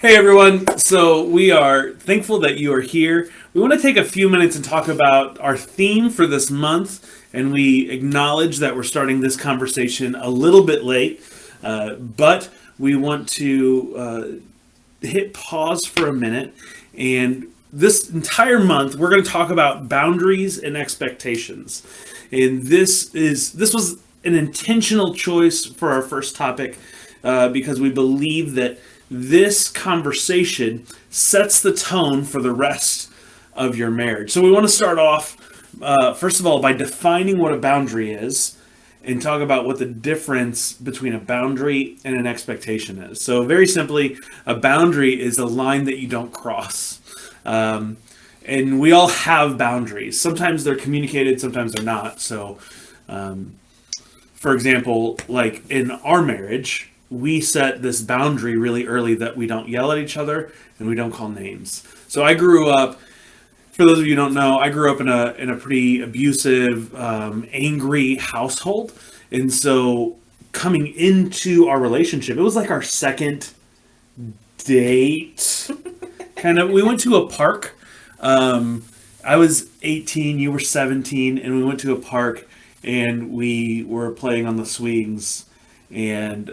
Hey everyone, so we are thankful that you are here. We want to take a few minutes and talk about our theme for this month, and we acknowledge that we're starting this conversation a little bit late, but we want to hit pause for a minute. And this entire month, we're going to talk about boundaries and expectations. And this was an intentional choice for our first topic because we believe that this conversation sets the tone for the rest of your marriage. So we want to start off, first of all, by defining what a boundary is and talk about what the difference between a boundary and an expectation is. So very simply, a boundary is a line that you don't cross. And we all have boundaries. Sometimes they're communicated, sometimes they're not. So, for example, like in our marriage, we set this boundary really early that we don't yell at each other and we don't call names. So I grew up, for those of you who don't know, I grew up in a pretty abusive, angry household. And so coming into our relationship, it was like our second date. Kind of, we went to a park. I was 18, you were 17, and we went to a park and we were playing on the swings. And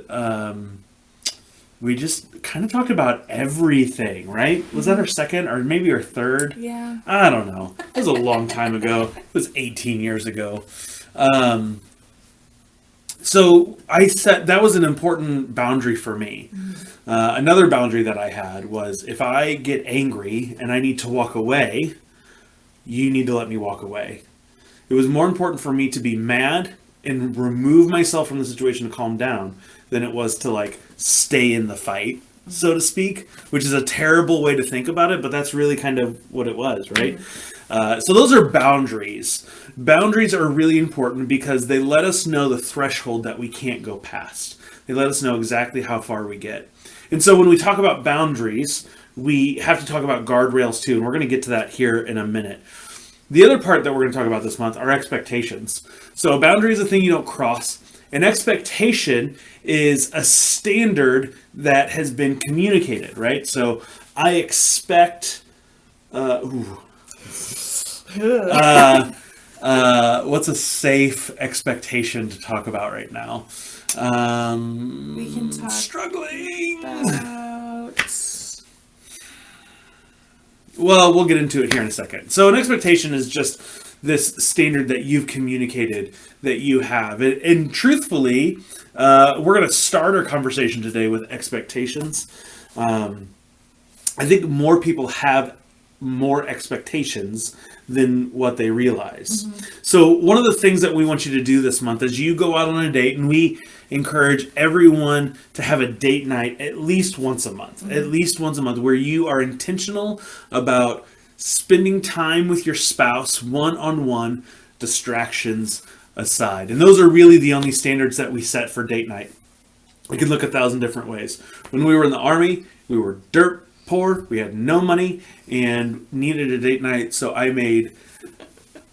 we just kind of talked about everything, right? Was that our second or maybe our third? Yeah. I don't know. It was a long time ago. It was 18 years ago. So I set, that was an important boundary for me. Another boundary that I had was if I get angry and I need to walk away, you need to let me walk away. It was more important for me to be mad and remove myself from the situation to calm down than it was to like stay in the fight, so to speak, which is a terrible way to think about it, but that's really kind of what it was, right? So those are boundaries. Boundaries are really important because they let us know the threshold that we can't go past. They let us know exactly how far we get. And so when we talk about boundaries, we have to talk about guardrails too, and we're going to get to that here in a minute. The other part that we're going to talk about this month are expectations. So a boundary is a thing you don't cross. An expectation is a standard that has been communicated, right? So I expect, what's a safe expectation to talk about right now? We can talk struggling. about... Well, we'll get into it here in a second. So an expectation is just this standard that you've communicated that you have. And truthfully, we're going to start our conversation today with expectations. I think more people have more expectations than what they realize. So one of the things that we want you to do this month is you go out on a date, and we encourage everyone to have a date night at least once a month, where you are intentional about spending time with your spouse one-on-one, distractions aside. And those are really the only standards that we set for date night. We can look 1,000 different ways. When we were in the Army, we were dirt poor, we had no money, and needed a date night, so I made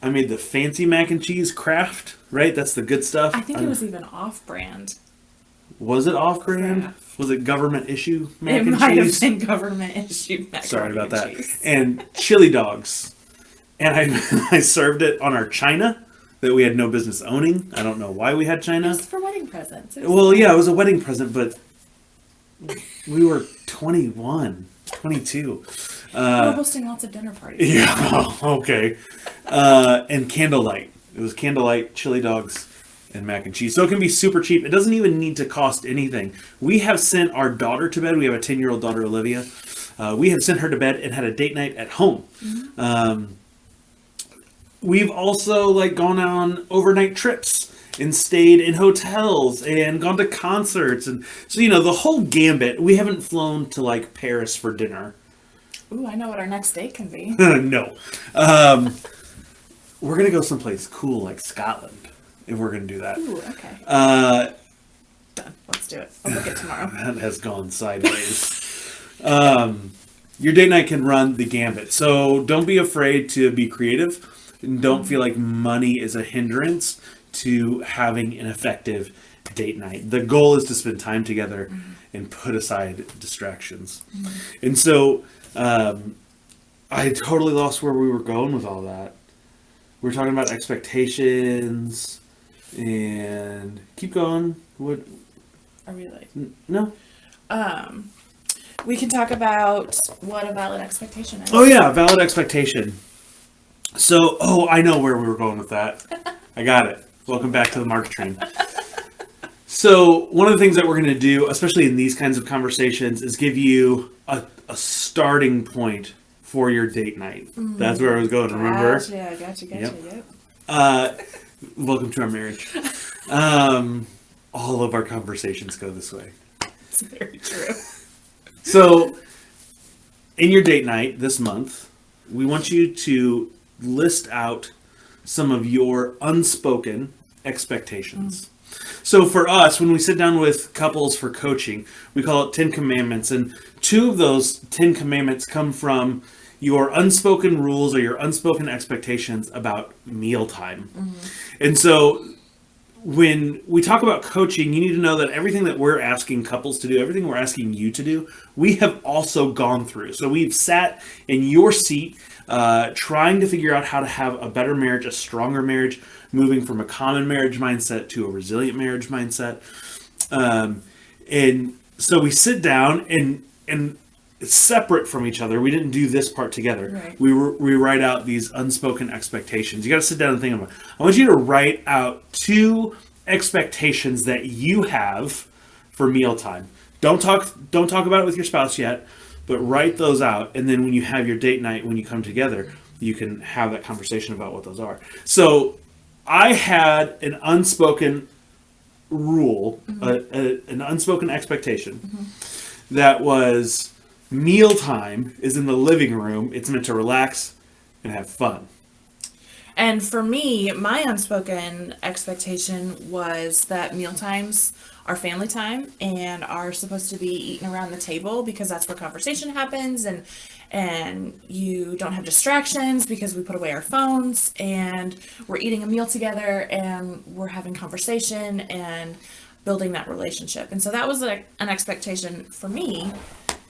the fancy mac and cheese Kraft, right? That's the good stuff. I think it was even off-brand. Was it off-brand? Kraft. Was it government issue mac and It might have cheese? been government issued macaroni Sorry about that. and cheese. And chili dogs. And I served it on our china that we had no business owning. I don't know why we had china. It was for wedding presents. Well, yeah, it was a wedding present, but we were 21, 22. We're hosting lots of dinner parties. Yeah, okay. And candlelight. It was candlelight, chili dogs, and mac and cheese. So it can be super cheap. It doesn't even need to cost anything. We have sent our daughter to bed. We have a 10-year-old daughter, Olivia. We have sent her to bed and had a date night at home. We've also gone on overnight trips and stayed in hotels and gone to concerts. And so, the whole gambit. We haven't flown to Paris for dinner. Ooh, I know what our next date can be. No. We're going to go someplace cool like Scotland if we're going to do that. Ooh, okay. Done. Let's do it. I'll book it tomorrow. That has gone sideways. Your date night can run the gambit. So don't be afraid to be creative. And don't feel like money is a hindrance to having an effective date night. The goal is to spend time together and put aside distractions. And so I totally lost where we were going with all that. We were talking about expectations and keep going. What? Are we like? No. We can talk about what a valid expectation is. Oh yeah, valid expectation. So, I know where we were going with that. I got it. Welcome back to the Mark train. So, one of the things that we're going to do, especially in these kinds of conversations, is give you a starting point for your date night. That's where I was going, remember? Gotcha, Yep. yep. Welcome to our marriage. All of our conversations go this way. It's very true. So, in your date night this month, we want you to list out some of your unspoken expectations. So for us, when we sit down with couples for coaching, we call it 10 Commandments. And 2 of those 10 Commandments come from your unspoken rules or your unspoken expectations about mealtime. And so when we talk about coaching, you need to know that everything that we're asking couples to do, everything we're asking you to do, we have also gone through. So we've sat in your seat trying to figure out how to have a better marriage, a stronger marriage, moving from a common marriage mindset to a resilient marriage mindset. And so we sit down and it's separate from each other. We didn't do this part together. Right. We write out these unspoken expectations. You got to sit down and think about it. I want you to write out 2 expectations that you have for mealtime. Don't talk about it with your spouse yet, but write those out. And then when you have your date night, when you come together, you can have that conversation about what those are. So I had an unspoken rule, an unspoken expectation that was mealtime is in the living room. It's meant to relax and have fun. And for me, my unspoken expectation was that meal times are family time and are supposed to be eaten around the table because that's where conversation happens and you don't have distractions because we put away our phones and we're eating a meal together and we're having conversation and building that relationship. And so that was an expectation for me.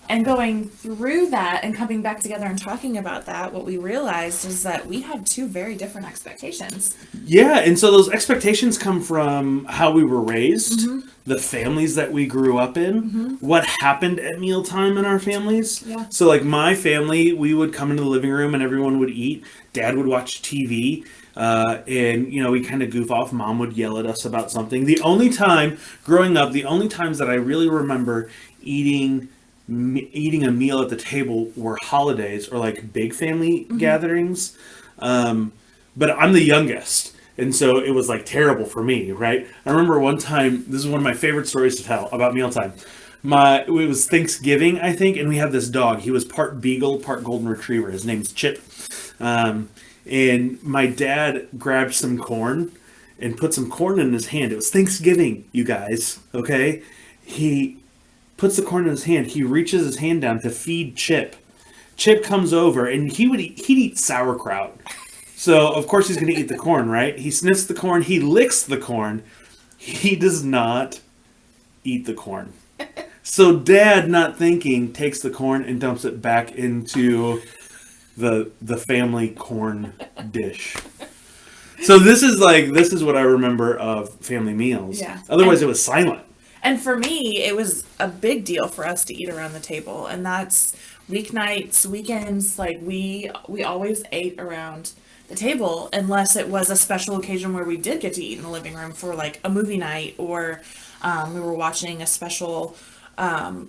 And going through that and coming back together and talking about that, what we realized is that we had 2 very different expectations. Yeah, and so those expectations come from how we were raised, the families that we grew up in, what happened at mealtime in our families. Yeah. So like my family, we would come into the living room and everyone would eat. Dad would watch TV. And, we kind of goof off. Mom would yell at us about something. The only time, growing up, the only times that I really remember eating a meal at the table were holidays or like big family gatherings. But I'm the youngest. And so it was like terrible for me, right? I remember one time, this is one of my favorite stories to tell about mealtime. It was Thanksgiving, I think, and we had this dog. He was part beagle, part golden retriever. His name's Chip. And my dad grabbed some corn and put some corn in his hand. It was Thanksgiving, you guys, okay? He puts the corn in his hand. He reaches his hand down to feed Chip. Chip comes over, and he'd eat sauerkraut. So, of course, he's going to eat the corn, right? He sniffs the corn. He licks the corn. He does not eat the corn. So Dad, not thinking, takes the corn and dumps it back into the family corn dish. So this is what I remember of family meals. Yeah. Otherwise, it was silent. And for me, it was a big deal for us to eat around the table. And that's weeknights, weekends, like we always ate around the table unless it was a special occasion where we did get to eat in the living room for like a movie night or we were watching a special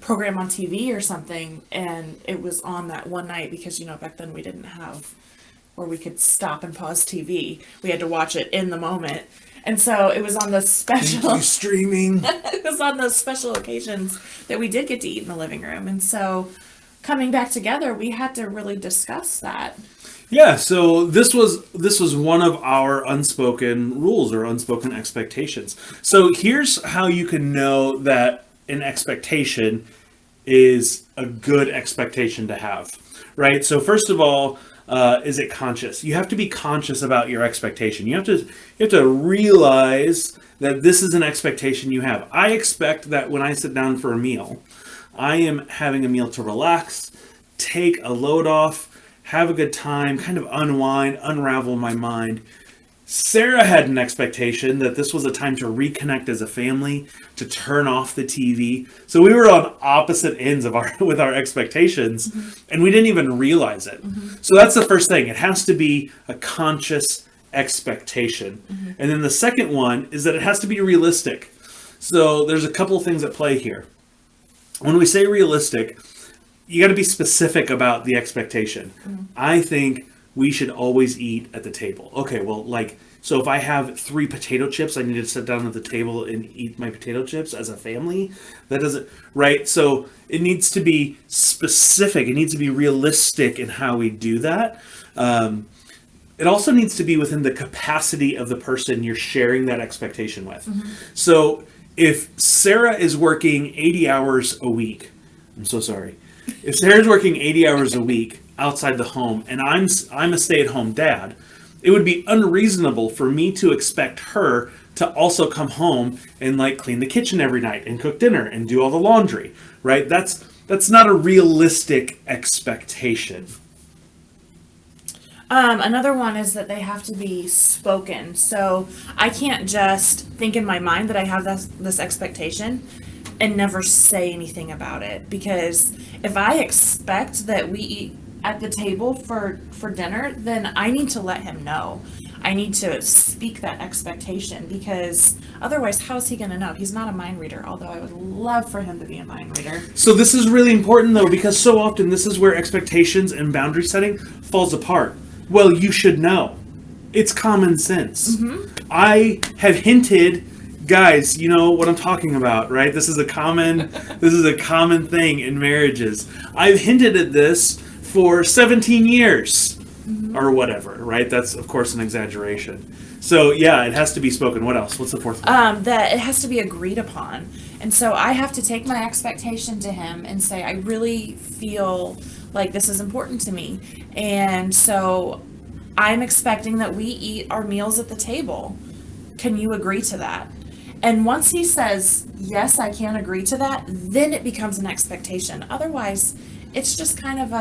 program on TV or something, and it was on that one night because back then we didn't have where we could stop and pause TV. We had to watch it in the moment, and so it was on those special streaming. It was on those special occasions that we did get to eat in the living room, and so coming back together, we had to really discuss that. Yeah, so this was one of our unspoken rules or unspoken expectations. So here's how you can know that an expectation is a good expectation to have, right? So first of all, is it conscious? You have to be conscious about your expectation. You have to realize that this is an expectation you have. I expect that when I sit down for a meal, I am having a meal to relax, take a load off, have a good time, kind of unwind, unravel my mind. Sarah had an expectation that this was a time to reconnect as a family, to turn off the TV. So we were on opposite ends of with our expectations, and we didn't even realize it. So that's the first thing. It has to be a conscious expectation. And then the second one is that it has to be realistic. So there's a couple of things at play here. When we say realistic, you got to be specific about the expectation. I think we should always eat at the table. Okay, well, so if I have 3 potato chips, I need to sit down at the table and eat my potato chips as a family? That doesn't, right? So it needs to be specific. It needs to be realistic in how we do that. It also needs to be within the capacity of the person you're sharing that expectation with. So if Sarah is working 80 hours a week, I'm so sorry. If Sarah's working 80 hours a week outside the home and I'm a stay-at-home dad, it would be unreasonable for me to expect her to also come home and clean the kitchen every night and cook dinner and do all the laundry, right? That's not a realistic expectation. Another one is that they have to be spoken. So I can't just think in my mind that I have this expectation and never say anything about it. Because if I expect that we eat at the table for dinner, then I need to let him know. I need to speak that expectation, because otherwise, how's he going to know? He's not a mind reader, although I would love for him to be a mind reader. So this is really important, though, because so often this is where expectations and boundary setting falls apart. Well, you should know. It's common sense. I have hinted, guys, you know what I'm talking about, right? This is a common thing in marriages. I've hinted at this for 17 years or whatever, right? That's of course an exaggeration. So yeah, it has to be spoken. What else? What's the fourth one? That it has to be agreed upon. And so I have to take my expectation to him and say, I really feel like this is important to me. And so I'm expecting that we eat our meals at the table. Can you agree to that? And once he says, yes, I can agree to that, then it becomes an expectation. Otherwise, it's just kind of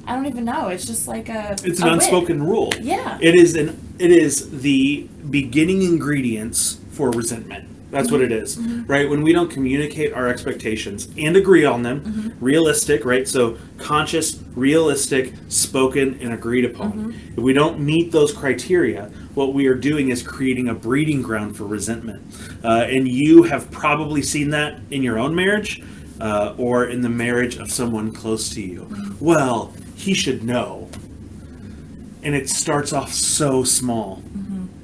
I don't even know. It's just like it's an unspoken rule. Yeah. It is the beginning ingredients for resentment. That's what it is, right? When we don't communicate our expectations and agree on them, realistic, right? So conscious, realistic, spoken, and agreed upon. If we don't meet those criteria, what we are doing is creating a breeding ground for resentment. And you have probably seen that in your own marriage or in the marriage of someone close to you. Well, he should know. And it starts off so small,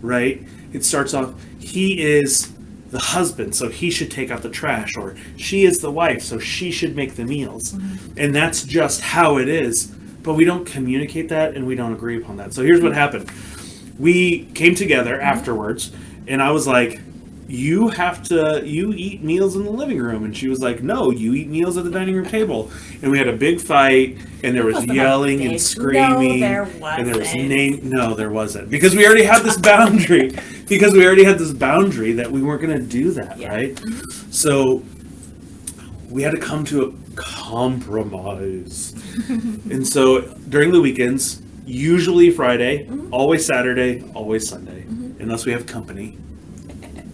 right? It starts off, he is the husband, so he should take out the trash, or she is the wife, so she should make the meals. And that's just how it is. But we don't communicate that, and we don't agree upon that. So here's what happened. We came together afterwards, and I was like, you eat meals in the living room. And she was like, no, you eat meals at the dining room table. And we had a big fight, and there was yelling and screaming. No, there wasn't. And there was no, there wasn't. Because we already had this boundary. That we weren't going to do that, right? So we had to come to a compromise. And so during the weekends, usually Friday, always Saturday, always Sunday, unless we have company.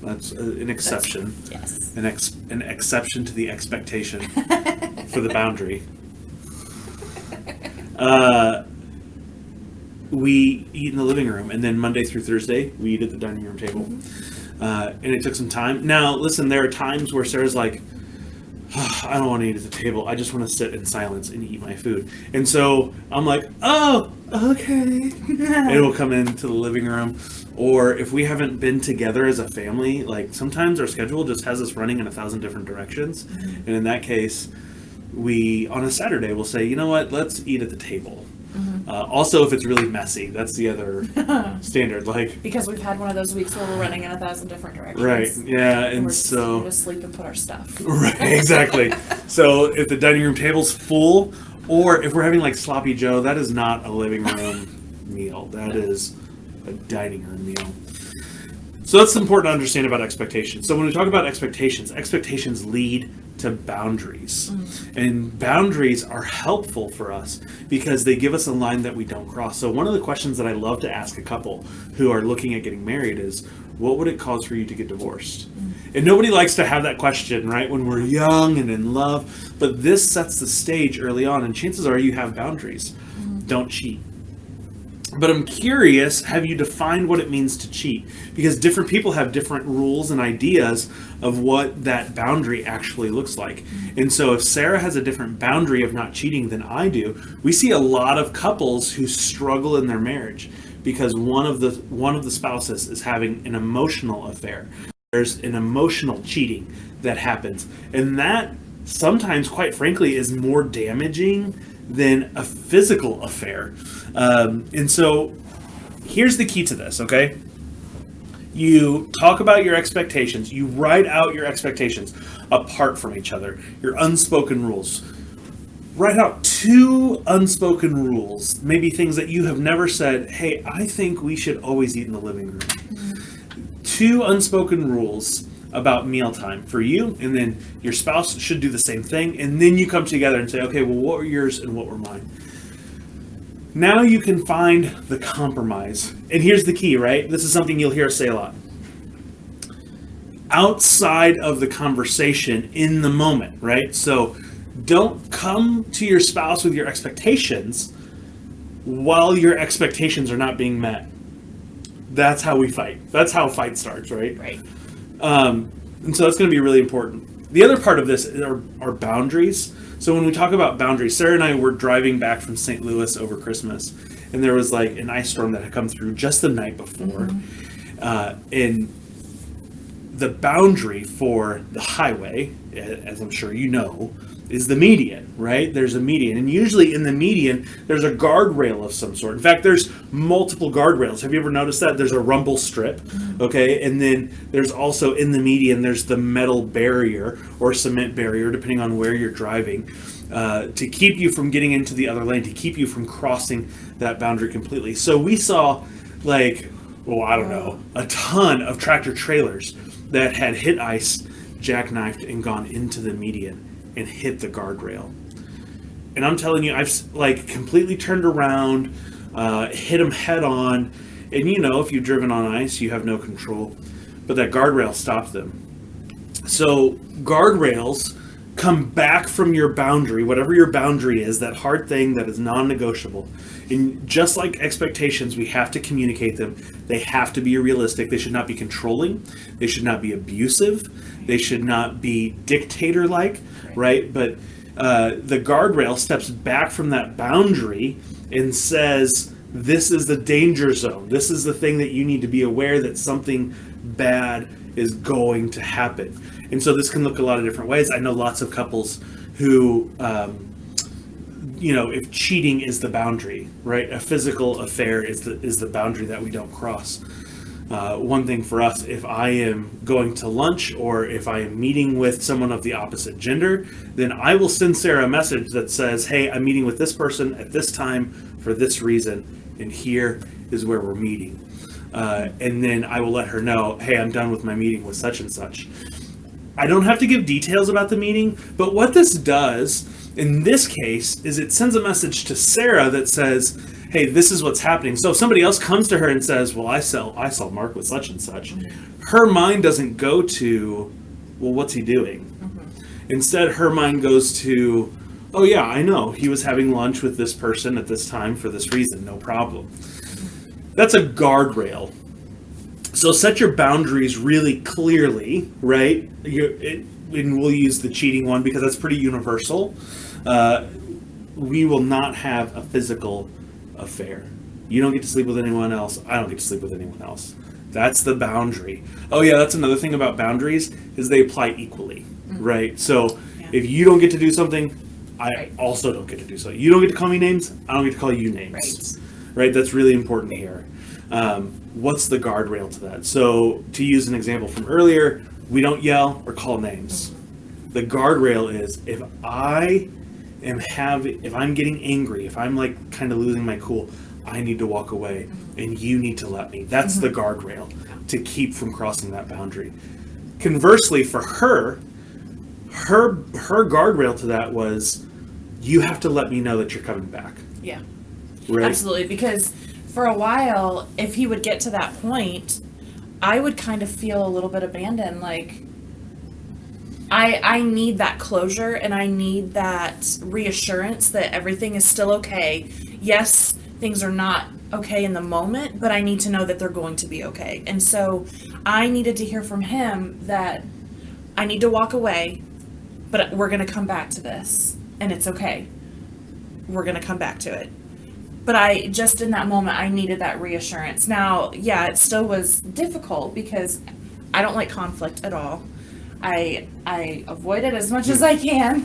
That's an exception. Yes. An exception to the expectation for the boundary. We eat in the living room, and then Monday through Thursday, we eat at the dining room table. And it took some time. Now, listen, there are times where Sarah's like, I don't want to eat at the table. I just want to sit in silence and eat my food. And so I'm like, oh, okay. And we'll come into the living room. Or if we haven't been together as a family, sometimes our schedule just has us running in 1,000 different directions. And in that case, we, on a Saturday, will say, you know what, let's eat at the table. Also, if it's really messy, that's the other standard. Because we've had one of those weeks where we're running in 1,000 different directions. Right, yeah, and we're so... to sleep and put our stuff. Right, exactly. So if the dining room table's full, Or if we're having like sloppy Joe, that is not a living room meal. That is a dining room meal. So that's important to understand about expectations. So when we talk about expectations, expectations lead to boundaries. And boundaries are helpful for us because they give us a line that we don't cross. So one of the questions that I love to ask a couple who are looking at getting married is, what would it cause for you to get divorced? And nobody likes to have that question, right, when we're young and in love. But this sets the stage early on, and chances are you have boundaries. Don't cheat. But I'm curious, have you defined what it means to cheat? Because different people have different rules and ideas of what that boundary actually looks like. And so if Sarah has a different boundary of not cheating than I do, we see a lot of couples who struggle in their marriage because one of the spouses is having an emotional affair. There's an emotional cheating that happens. And that sometimes, quite frankly, is more damaging than a physical affair. And so here's the key to this, okay? You talk about your expectations. You write out your expectations apart from each other, your unspoken rules. Write out 2 unspoken rules, maybe things that you have never said, hey, I think we should always eat in the living room. 2 unspoken rules about mealtime for you, and then your spouse should do the same thing, and then you come together and say, okay, well, what were yours and what were mine? Now you can find the compromise. And here's the key, right? This is something you'll hear us say a lot. Outside of the conversation in the moment, right? So don't come to your spouse with your expectations while your expectations are not being met. That's how we fight. That's how a fight starts, right? Right. And so that's going to be really important. The other part of this are boundaries. So when we talk about boundaries, Sarah and I were driving back from St. Louis over Christmas, and there was like an ice storm that had come through just the night before. And the boundary for the highway, as I'm sure you know, is the median, right? There's a median. And usually in the median, there's a guardrail of some sort. In fact, there's multiple guardrails. Have you ever noticed that? There's a rumble strip, okay? And then there's also in the median, there's the metal barrier or cement barrier, depending on where you're driving, to keep you from getting into the other lane, to keep you from crossing that boundary completely. So we saw like, a ton of tractor trailers that had hit ice, jackknifed, and gone into the median and hit the guardrail. And I'm telling you, I've like completely turned around, hit them head on. And you know, if you've driven on ice, you have no control. But that guardrail stopped them. So guardrails come back from your boundary, whatever your boundary is, that hard thing that is non-negotiable. And just like expectations, we have to communicate them. They have to be realistic. They should not be controlling. They should not be abusive. They should not be dictator-like, right? But the guardrail steps back from that boundary and says, this is the danger zone. This is the thing that you need to be aware that something bad is going to happen. And so this can look a lot of different ways. I know lots of couples who, if cheating is the boundary, right? A physical affair is the boundary that we don't cross. One thing for us, if I am going to lunch or if I am meeting with someone of the opposite gender, then I will send Sarah a message that says, hey, I'm meeting with this person at this time for this reason, and here is where we're meeting. And then I will let her know, hey, I'm done with my meeting with such and such. I don't have to give details about the meeting, but what this does in this case is it sends a message to Sarah that says, hey, this is what's happening. So if somebody else comes to her and says, well, I saw Mark with such and such, her mind doesn't go to, well, what's he doing? Instead, her mind goes to, oh yeah, I know, he was having lunch with this person at this time for this reason, no problem. That's a guardrail. So set your boundaries really clearly, right? And we'll use the cheating one because that's pretty universal. We will not have a physical affair. You don't get to sleep with anyone else. I don't get to sleep with anyone else. That's the boundary. Oh yeah, that's another thing about boundaries is they apply equally, right? So if you don't get to do something, I also don't get to do so. You don't get to call me names. I don't get to call you names, right? That's really important here. What's the guardrail to that? So to use an example from earlier, we don't yell or call names. The guardrail is if I if I'm getting angry, if I'm like kind of losing my cool, I need to walk away and you need to let me. That's the guardrail to keep from crossing that boundary. Conversely, for her guardrail to that was, you have to let me know that you're coming back. Yeah. Right? Absolutely. Because for a while, if he would get to that point, I would kind of feel a little bit abandoned. Like, I need that closure and I need that reassurance that everything is still okay. Yes, things are not okay in the moment, but I need to know that they're going to be okay. And so I needed to hear from him that I need to walk away, but we're going to come back to this and it's okay. We're going to come back to it. But I just in that moment, I needed that reassurance. Now, yeah, it still was difficult because I don't like conflict at all. I avoid it as much as I can.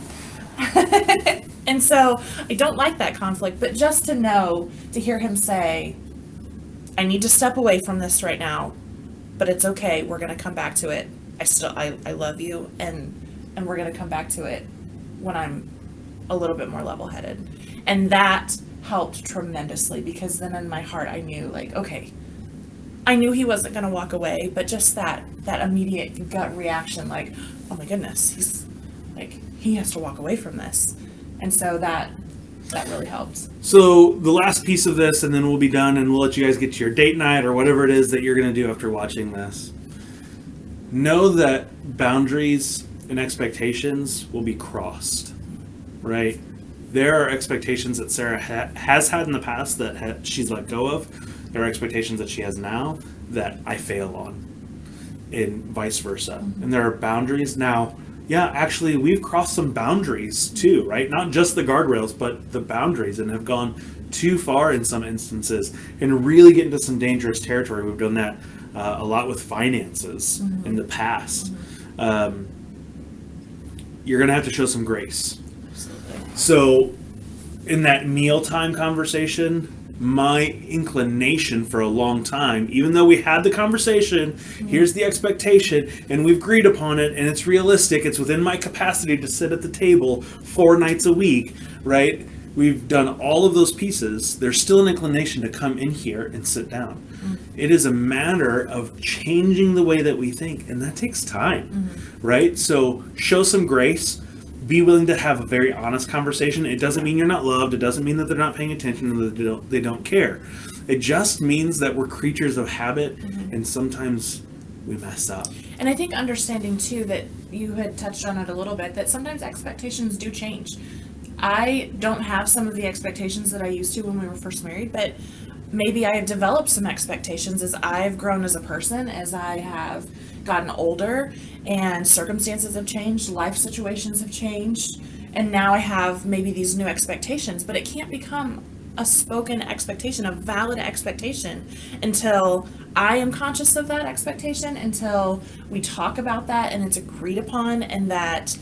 And so I don't like that conflict, but just to know, to hear him say, I need to step away from this right now, but it's okay. We're going to come back to it. I love you. And we're going to come back to it when I'm a little bit more level-headed. And that helped tremendously because then in my heart, I knew like, okay, I knew he wasn't going to walk away, but just that immediate gut reaction, like, oh my goodness, he's like, he has to walk away from this. And so that really helped. So the last piece of this, and then we'll be done, and we'll let you guys get to your date night or whatever it is that you're going to do after watching this. Know that boundaries and expectations will be crossed, right? There are expectations that Sarah has had in the past that she's let go of. There are expectations that she has now that I fail on, and vice versa. And there are boundaries now. Yeah, actually, we've crossed some boundaries too, right? Not just the guardrails, but the boundaries, and have gone too far in some instances and really get into some dangerous territory. We've done that a lot with finances in the past. You're going to have to show some grace. Absolutely. So in that mealtime conversation, my inclination for a long time, even though we had the conversation, here's the expectation, and we've agreed upon it, and it's realistic, it's within my capacity to sit at the table 4 nights a week, right? We've done all of those pieces. There's still an inclination to come in here and sit down. It is a matter of changing the way that we think, and that takes time, right? So show some grace. Be willing to have a very honest conversation. It doesn't mean you're not loved. It doesn't mean that they're not paying attention or that they don't care. It just means that we're creatures of habit, and sometimes we mess up. And I think understanding too that you had touched on it a little bit, that sometimes expectations do change. I don't have some of the expectations that I used to when we were first married, but maybe I have developed some expectations as I've grown as a person, as I have gotten older and circumstances have changed, life situations have changed, and now I have maybe these new expectations, but it can't become a spoken expectation, a valid expectation, until I am conscious of that expectation, until we talk about that and it's agreed upon, and that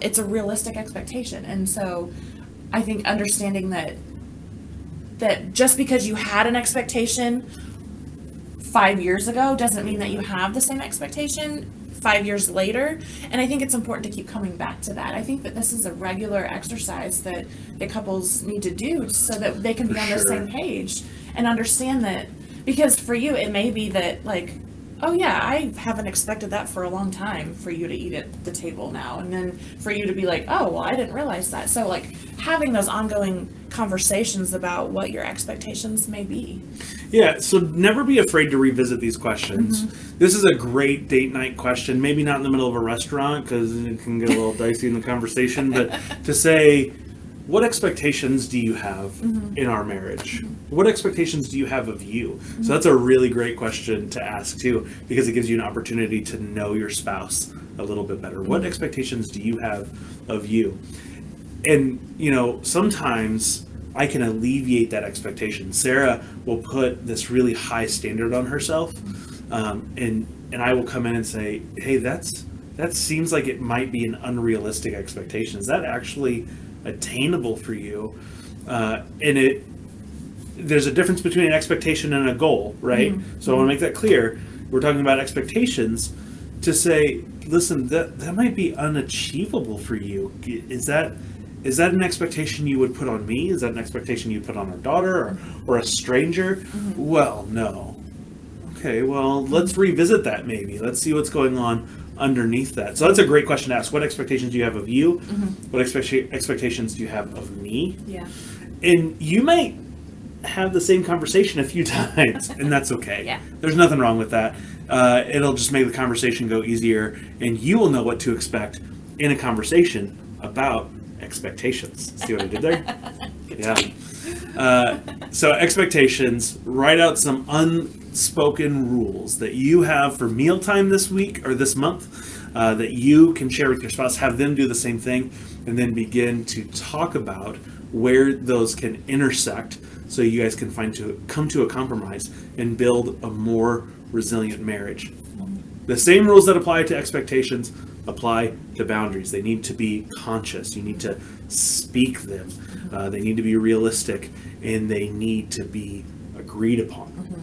it's a realistic expectation. And so I think understanding that just because you had an expectation 5 years ago doesn't mean that you have the same expectation 5 years later. And I think it's important to keep coming back to that. I think that this is a regular exercise that couples need to do so that they can be on the same page and understand that, because for you it may be that like, oh yeah, I haven't expected that for a long time for you to eat at the table now, and then for you to be like, oh well, I didn't realize that. So like having those ongoing conversations about what your expectations may be. Yeah, so never be afraid to revisit these questions. This is a great date night question, maybe not in the middle of a restaurant because it can get a little dicey in the conversation, but to say, what expectations do you have in our marriage? What expectations do you have of you? So that's a really great question to ask too, because it gives you an opportunity to know your spouse a little bit better. What expectations do you have of you? And, you know, sometimes I can alleviate that expectation. Sarah will put this really high standard on herself, and I will come in and say, hey, that seems like it might be an unrealistic expectation. Is that actually attainable for you? And there's a difference between an expectation and a goal, right? So I want to make that clear. We're talking about expectations to say, listen, that might be unachievable for you. Is is that an expectation you would put on me? Is that an expectation you'd put on our daughter or a stranger? Well, no. Okay, well, let's revisit that maybe. Let's see what's going on underneath that. So that's a great question to ask. What expectations do you have of you? What expectations do you have of me? Yeah. And you might have the same conversation a few times, and that's okay. Yeah. There's nothing wrong with that. It'll just make the conversation go easier, and you will know what to expect in a conversation about expectations. See what I did there? Yeah. So expectations, write out some unspoken rules that you have for mealtime this week or this month that you can share with your spouse, have them do the same thing, and then begin to talk about where those can intersect so you guys can come to a compromise and build a more resilient marriage. The same rules that apply to expectations apply to boundaries. They need to be conscious. You need to speak them. They need to be realistic, and they need to be agreed upon.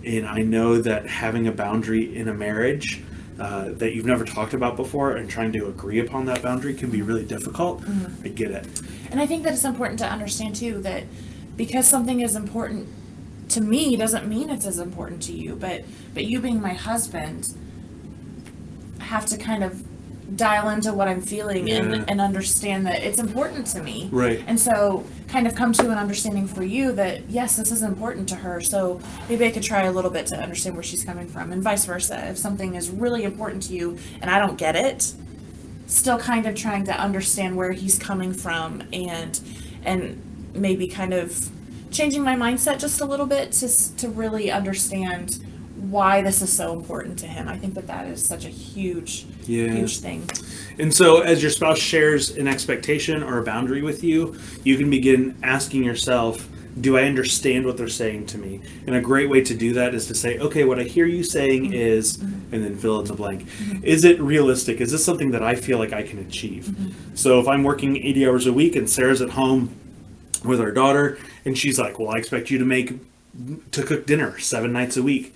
And I know that having a boundary in a marriage that you've never talked about before and trying to agree upon that boundary can be really difficult. I get it. And I think that it's important to understand too that because something is important to me doesn't mean it's as important to you. But you being my husband have to kind of dial into what I'm feeling and understand that it's important to me. Right. And so kind of come to an understanding for you that yes, this is important to her. So maybe I could try a little bit to understand where she's coming from, and vice versa. If something is really important to you and I don't get it, still kind of trying to understand where he's coming from and maybe kind of changing my mindset just a little bit to really understand why this is so important to him. I think that is such a huge thing. And so as your spouse shares an expectation or a boundary with you, you can begin asking yourself, do I understand what they're saying to me? And a great way to do that is to say, okay, what I hear you saying is, and then fill in the blank. Is it realistic? Is this something that I feel like I can achieve? So if I'm working 80 hours a week and Sarah's at home with our daughter, and she's like, well, I expect you to cook dinner 7 nights a week.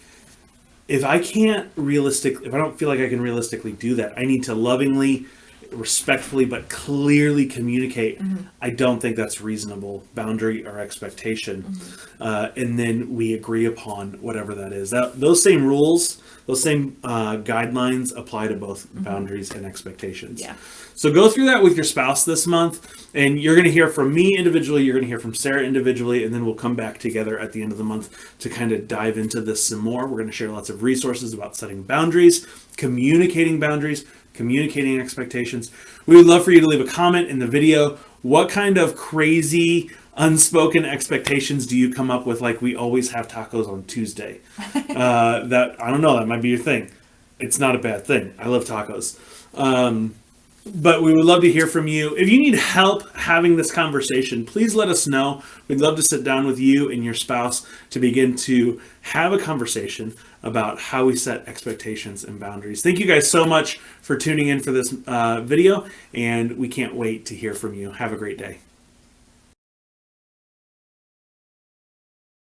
If I don't feel like I can realistically do that, I need to lovingly, respectfully, but clearly communicate, I don't think that's reasonable boundary or expectation. And then we agree upon whatever that is. Those same rules, those same guidelines apply to both boundaries and expectations. Yeah. So go through that with your spouse this month, and you're going to hear from me individually, you're going to hear from Sarah individually, and then we'll come back together at the end of the month to kind of dive into this some more. We're going to share lots of resources about setting boundaries, communicating expectations. We would love for you to leave a comment in the video. What kind of crazy unspoken expectations do you come up with, like we always have tacos on Tuesday? That, I don't know, that might be your thing. It's not a bad thing. I love tacos. But we would love to hear from you. If you need help having this conversation, please let us know. We'd love to sit down with you and your spouse to begin to have a conversation about how we set expectations and boundaries. Thank you guys so much for tuning in for this video, and we can't wait to hear from you. Have a great day.